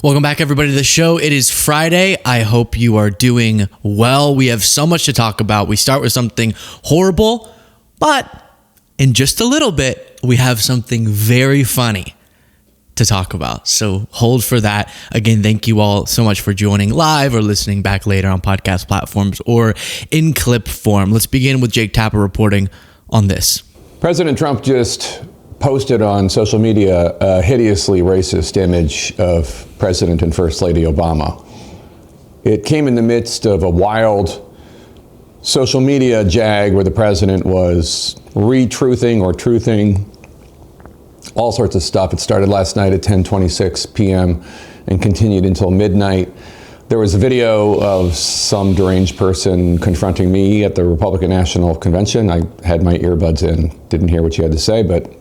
Welcome back, everybody, to the show. It is Friday. I hope you are doing well. We have so much to talk about. We start with something horrible, but in just a little bit, we have something very funny to talk about. So hold for that. Again, thank you all so much for joining live or listening back later on podcast platforms or in clip form. Let's begin with Jake Tapper reporting on this. President Trump just posted on social media a hideously racist image of President and First Lady Obama. It came in the midst of a wild social media jag where the president was retruthing or truthing all sorts of stuff. It started last night at 10:26 p.m. and continued until midnight. There was a video of some deranged person confronting me at the Republican National Convention. I had my earbuds in, didn't hear what she had to say, but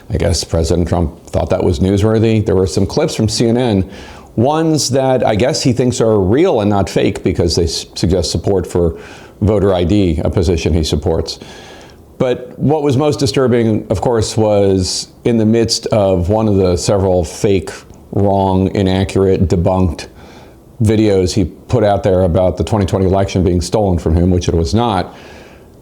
I guess President Trump thought that was newsworthy. There were some clips from CNN, ones that I guess he thinks are real and not fake because they suggest support for voter ID, a position he supports. But what was most disturbing, of course, was in the midst of one of the several fake, wrong, inaccurate, debunked videos he put out there about the 2020 election being stolen from him, which it was not,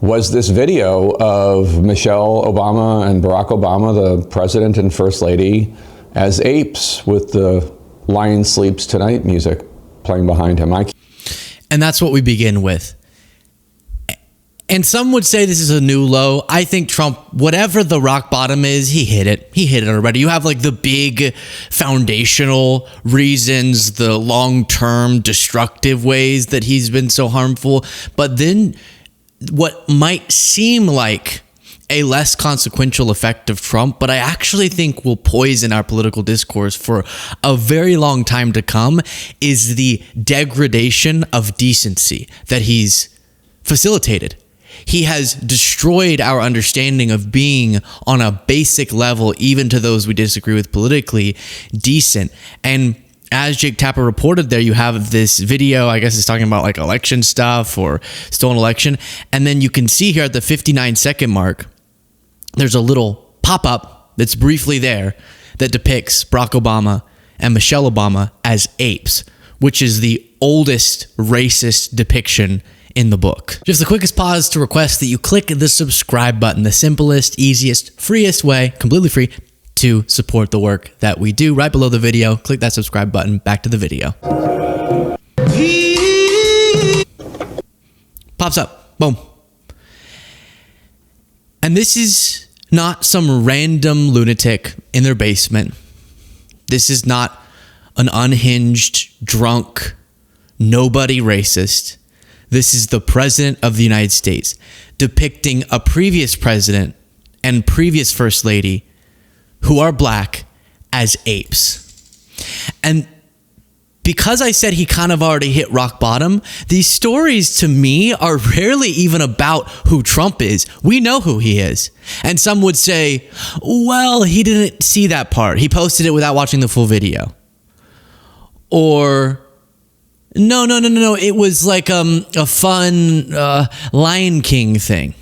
was this video of Michelle Obama and Barack Obama, the president and first lady, as apes with the Lion Sleeps Tonight music playing behind him. And that's what we begin with. And some would say this is a new low. I think Trump, whatever the rock bottom is, he hit it. He hit it already. You have like the big foundational reasons, the long-term destructive ways that he's been so harmful. But then what might seem like a less consequential effect of Trump, but I actually think will poison our political discourse for a very long time to come, is the degradation of decency that he's facilitated. He has destroyed our understanding of being on a basic level, even to those we disagree with politically, decent. And as Jake Tapper reported there, you have this video, I guess it's talking about like election stuff or stolen election. And then you can see here at the 59-second mark, there's a little pop-up that's briefly there that depicts Barack Obama and Michelle Obama as apes, which is the oldest racist depiction in the book. Just the quickest pause to request that you click the subscribe button, the simplest, easiest, freest way, completely free, to support the work that we do. Right below the video, click that subscribe button. Back to the video. Pops up. Boom. And this is not some random lunatic in their basement. This is not an unhinged, drunk, nobody racist. This is the President of the United States depicting a previous president and previous first lady who are black as apes. And because I said he kind of already hit rock bottom, these stories to me are rarely even about who Trump is. We know who he is. And some would say, well, he didn't see that part. He posted it without watching the full video. Or no. It was like a fun Lion King thing.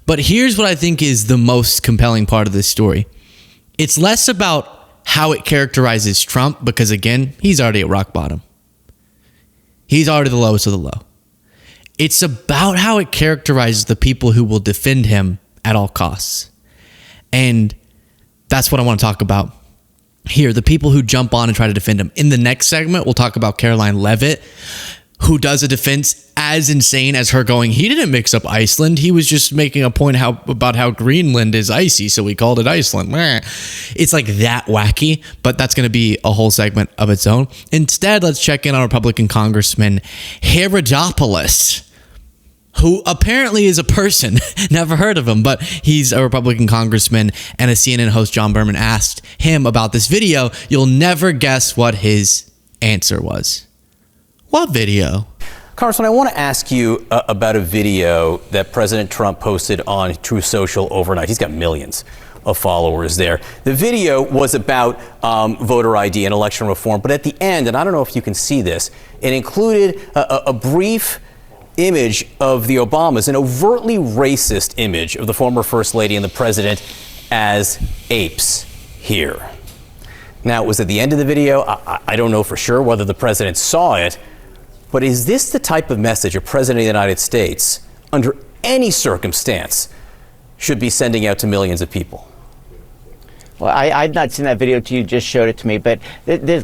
But here's what I think is the most compelling part of this story. It's less about how it characterizes Trump, because again, he's already at rock bottom. He's already the lowest of the low. It's about how it characterizes the people who will defend him at all costs. And that's what I want to talk about here, the people who jump on and try to defend him. In the next segment, we'll talk about Caroline Leavitt, who does a defense as insane as her going, he didn't mix up Iceland. He was just making a point about how Greenland is icy, so we called it Iceland. It's like that wacky, but that's going to be a whole segment of its own. Instead, let's check in on Republican Congressman Herodopoulos, who apparently is a person. Never heard of him, but he's a Republican congressman, and a CNN host, John Berman, asked him about this video. You'll never guess what his answer was. What video? Congressman, I want to ask you about a video that President Trump posted on Truth Social overnight. He's got millions of followers there. The video was about voter ID and election reform, but at the end, and I don't know if you can see this, it included a brief image of the Obamas, an overtly racist image of the former First Lady and the President as apes here. Now, it was at the end of the video. I don't know for sure whether the president saw it, but is this the type of message a president of the United States, under any circumstance, should be sending out to millions of people? Well, I've not seen that video till you just showed it to me, but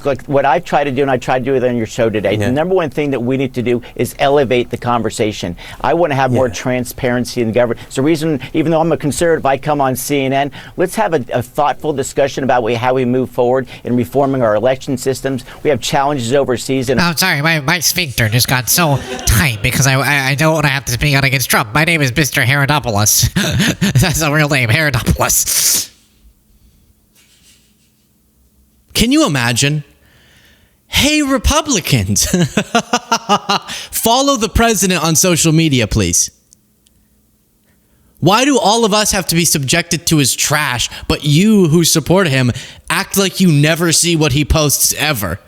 like what I've tried to do, and I tried to do it on your show today, the number one thing that we need to do is elevate the conversation. I want to have more transparency in the government. It's the reason, even though I'm a conservative, I come on CNN. Let's have a thoughtful discussion about how we move forward in reforming our election systems. We have challenges overseas. And I'm sorry, my sphincter just got so tight because I don't want to have to speak out against Trump. My name is Mr. Herodopoulos. That's a real name, Herodopoulos. Can you imagine? Hey, Republicans, follow the president on social media, please. Why do all of us have to be subjected to his trash, but you who support him act like you never see what he posts ever?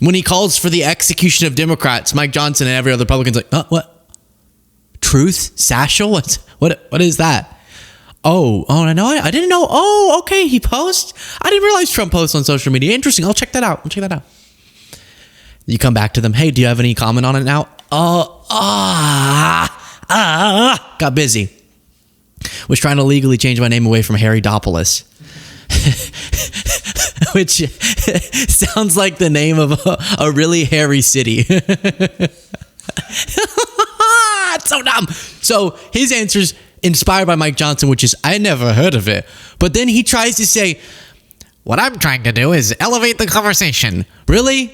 When he calls for the execution of Democrats, Mike Johnson and every other Republican's like, what? Truth? Satchel? What is that? Oh, I know. I didn't know. Oh, okay. He posts. I didn't realize Trump posts on social media. Interesting. I'll check that out. You come back to them. Hey, do you have any comment on it now? Got busy. Was trying to legally change my name away from Herodopoulos, which sounds like the name of a really hairy city. It's so dumb. So his answer's inspired by Mike Johnson, which is, I never heard of it. But then he tries to say, what I'm trying to do is elevate the conversation. Really?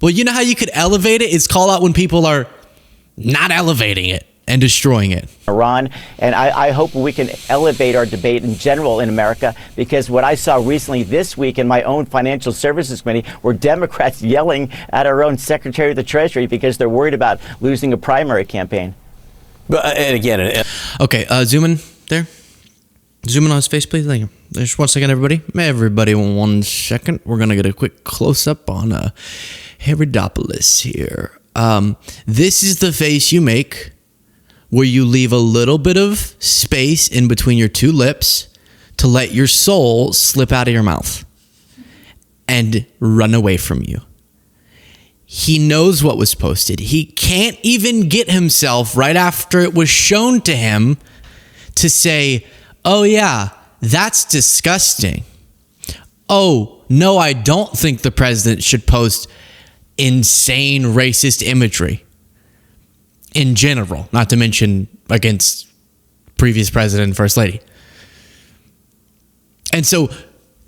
Well, you know how you could elevate it is call out when people are not elevating it and destroying it. Iran, and I hope we can elevate our debate in general in America, because what I saw recently this week in my own Financial Services Committee were Democrats yelling at our own Secretary of the Treasury because they're worried about losing a primary campaign. But and again, okay, zoom in there. Zoom in on his face, please. Thank you. Just 1 second, everybody. Everybody, 1 second. We're gonna get a quick close up on Herodopoulos here. This is the face you make where you leave a little bit of space in between your two lips to let your soul slip out of your mouth and run away from you. He knows what was posted. He can't even get himself right after it was shown to him to say, oh yeah, that's disgusting. Oh, no, I don't think the president should post insane racist imagery in general, not to mention against previous president and first lady. And so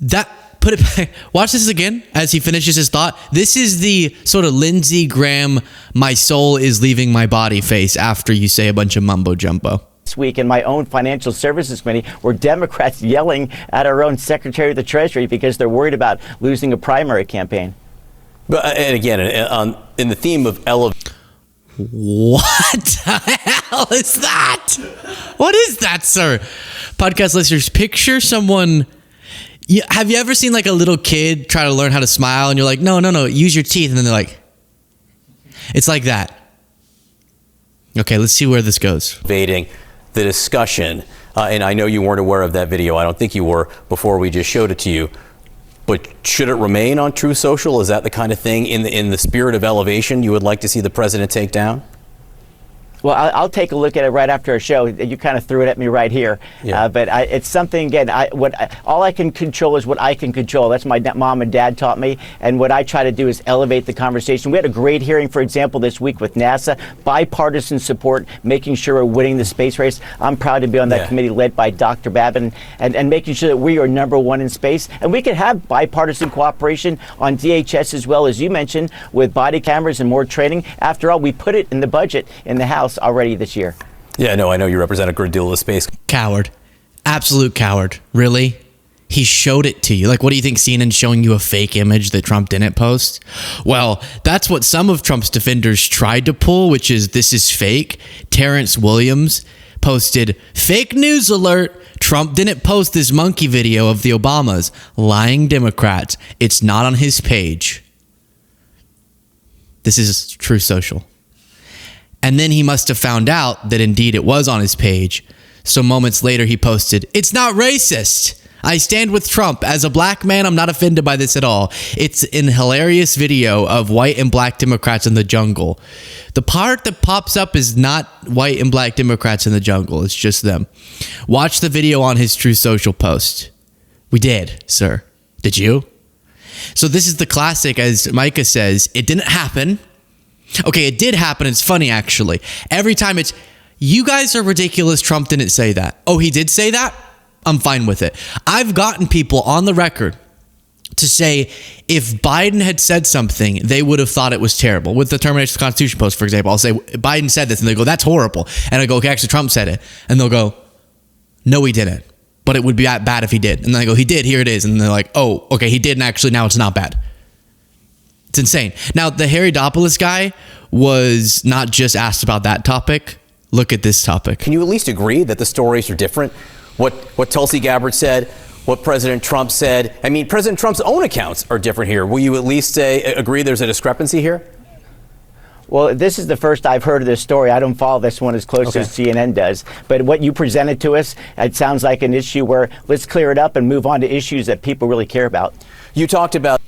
that, put it back, watch this again as he finishes his thought. This is the sort of Lindsey Graham, my soul is leaving my body face after you say a bunch of mumbo jumbo. This week in my own Financial Services Committee were Democrats yelling at our own Secretary of the Treasury because they're worried about losing a primary campaign. But and again, in the theme of what the hell is that? What is that, sir? Podcast listeners, picture someone. Have you ever seen like a little kid try to learn how to smile and you're like, no, use your teeth. And then they're like, it's like that. Okay, let's see where this goes. Evading the discussion. And I know you weren't aware of that video. I don't think you were before we just showed it to you. But should it remain on True Social? Is that the kind of thing in the spirit of elevation you would like to see the president take down? Well, I'll take a look at it right after our show. You kind of threw it at me right here. Yeah. But it's something, again, all I can control is what I can control. That's what my mom and dad taught me. And what I try to do is elevate the conversation. We had a great hearing, for example, this week with NASA. Bipartisan support, making sure we're winning the space race. I'm proud to be on that committee led by Dr. Babin and making sure that we are #1 in space. And we can have bipartisan cooperation on DHS as well, as you mentioned, with body cameras and more training. After all, we put it in the budget in the House already this year. Yeah, no, I know you represent a great deal of the space. Coward. Absolute coward. Really? He showed it to you. Like, what do you think CNN's showing you a fake image that Trump didn't post? Well, that's what some of Trump's defenders tried to pull, which is this is fake. Terrence Williams posted, fake news alert. Trump didn't post this monkey video of the Obamas. Lying Democrats. It's not on his page. This is True Social. And then he must have found out that indeed it was on his page. So moments later he posted, it's not racist. I stand with Trump. As a black man, I'm not offended by this at all. It's an hilarious video of white and black Democrats in the jungle. The part that pops up is not white and black Democrats in the jungle. It's just them. Watch the video on his True Social post. We did, sir. Did you? So this is the classic, as Micah says. It didn't happen. Okay, it did happen. It's funny, actually. Every time it's, you guys are ridiculous. Trump didn't say that. Oh, he did say that? I'm fine with it. I've gotten people on the record to say if Biden had said something, they would have thought it was terrible. With the Termination of the Constitution post, for example, I'll say, Biden said this, and they go, that's horrible. And I go, okay, actually, Trump said it. And they'll go, no, he didn't. But it would be bad if he did. And then I go, he did, here it is. And they're like, oh, okay, he did, and actually now it's not bad. It's insane. Now, the Herodopoulos guy was not just asked about that topic. Look at this topic. Can you at least agree that the stories are different? What Tulsi Gabbard said, what President Trump said. I mean, President Trump's own accounts are different here. Will you at least agree there's a discrepancy here? Well, this is the first I've heard of this story. I don't follow this one as close as CNN does. But what you presented to us, it sounds like an issue where let's clear it up and move on to issues that people really care about. You talked about...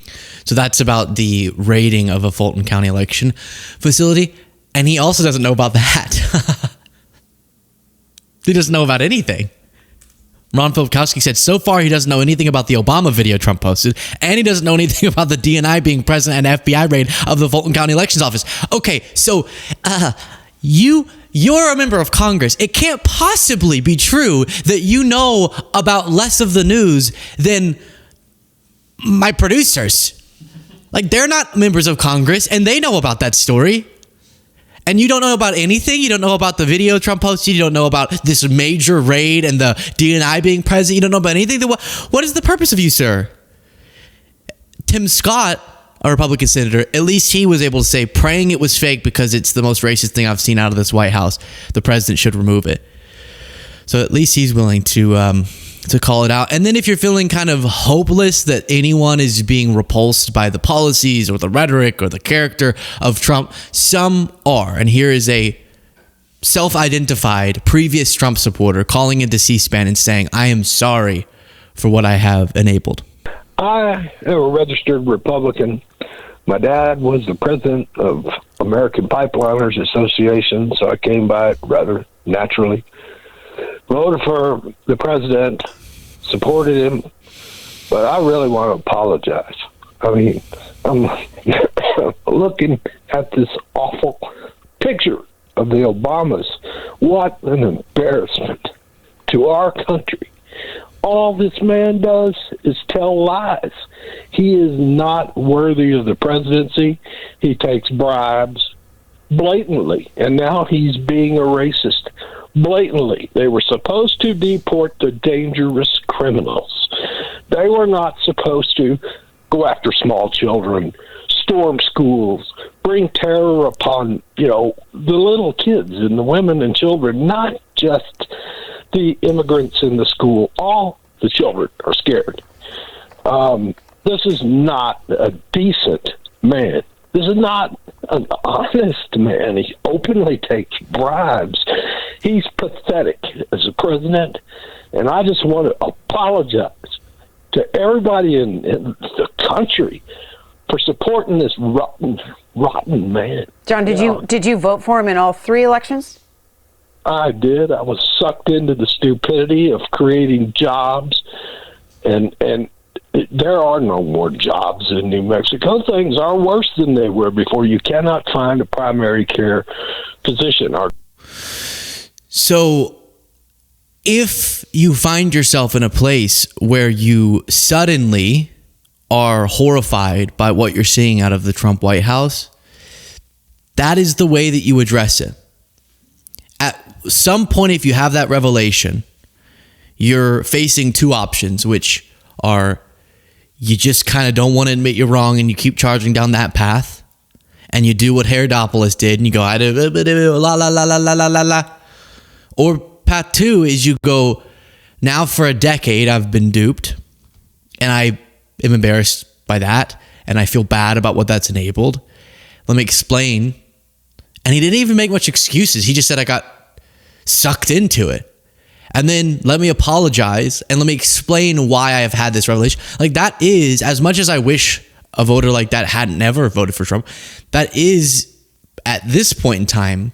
So that's about the raiding of a Fulton County election facility. And he also doesn't know about that. He doesn't know about anything. Ron Filipkowski said so far he doesn't know anything about the Obama video Trump posted, and he doesn't know anything about the DNI being present at an FBI raid of the Fulton County Elections Office. Okay, so you're a member of Congress. It can't possibly be true that you know about less of the news than my producers. Like, they're not members of Congress, and they know about that story. And you don't know about anything? You don't know about the video Trump posted? You don't know about this major raid and the DNI being present? You don't know about anything? What is the purpose of you, sir? Tim Scott, a Republican senator, at least he was able to say, praying it was fake because it's the most racist thing I've seen out of this White House. The president should remove it. So at least he's willing to call it out. And then if you're feeling kind of hopeless that anyone is being repulsed by the policies or the rhetoric or the character of Trump, some are. And here is a self-identified previous Trump supporter calling into C-SPAN and saying, I am sorry for what I have enabled. I am a registered Republican. My dad was the president of American Pipeliners Association, so I came by it rather naturally. Voted for the president, supported him, but I really want to apologize. I mean, I'm looking at this awful picture of the Obamas. What an embarrassment to our country. All this man does is tell lies. He is not worthy of the presidency. He takes bribes blatantly, and now he's being a racist. Blatantly. They were supposed to deport the dangerous criminals. They were not supposed to go after small children, storm schools, bring terror upon, the little kids and the women and children, not just the immigrants in the school. All the children are scared. This is not a decent man. This is not an honest man. He openly takes bribes. He's pathetic as a president, and I just want to apologize to everybody in the country for supporting this rotten man. John, did you vote for him in all three elections? I did. I was sucked into the stupidity of creating jobs, and there are no more jobs in New Mexico. Things are worse than they were before. You cannot find a primary care physician. So if you find yourself in a place where you suddenly are horrified by what you're seeing out of the Trump White House, that is the way that you address it. At some point, if you have that revelation, you're facing two options, which are you just kind of don't want to admit you're wrong and you keep charging down that path, and you do what Herodopoulos did and you go, la, la, la, la, la, la, la, la. Or path two is you go, now for a decade I've been duped and I am embarrassed by that and I feel bad about what that's enabled. Let me explain. And he didn't even make much excuses. He just said I got sucked into it. and then let me apologize and let me explain why I have had this revelation. Like, that is, as much as I wish a voter like that had never voted for Trump, that is, at this point in time,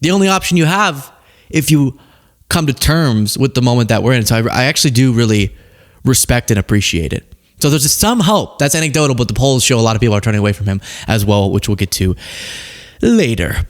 the only option you have if you come to terms with the moment that we're in. So I actually do really respect and appreciate it. So there's some hope. That's anecdotal, but the polls show a lot of people are turning away from him as well, which we'll get to later.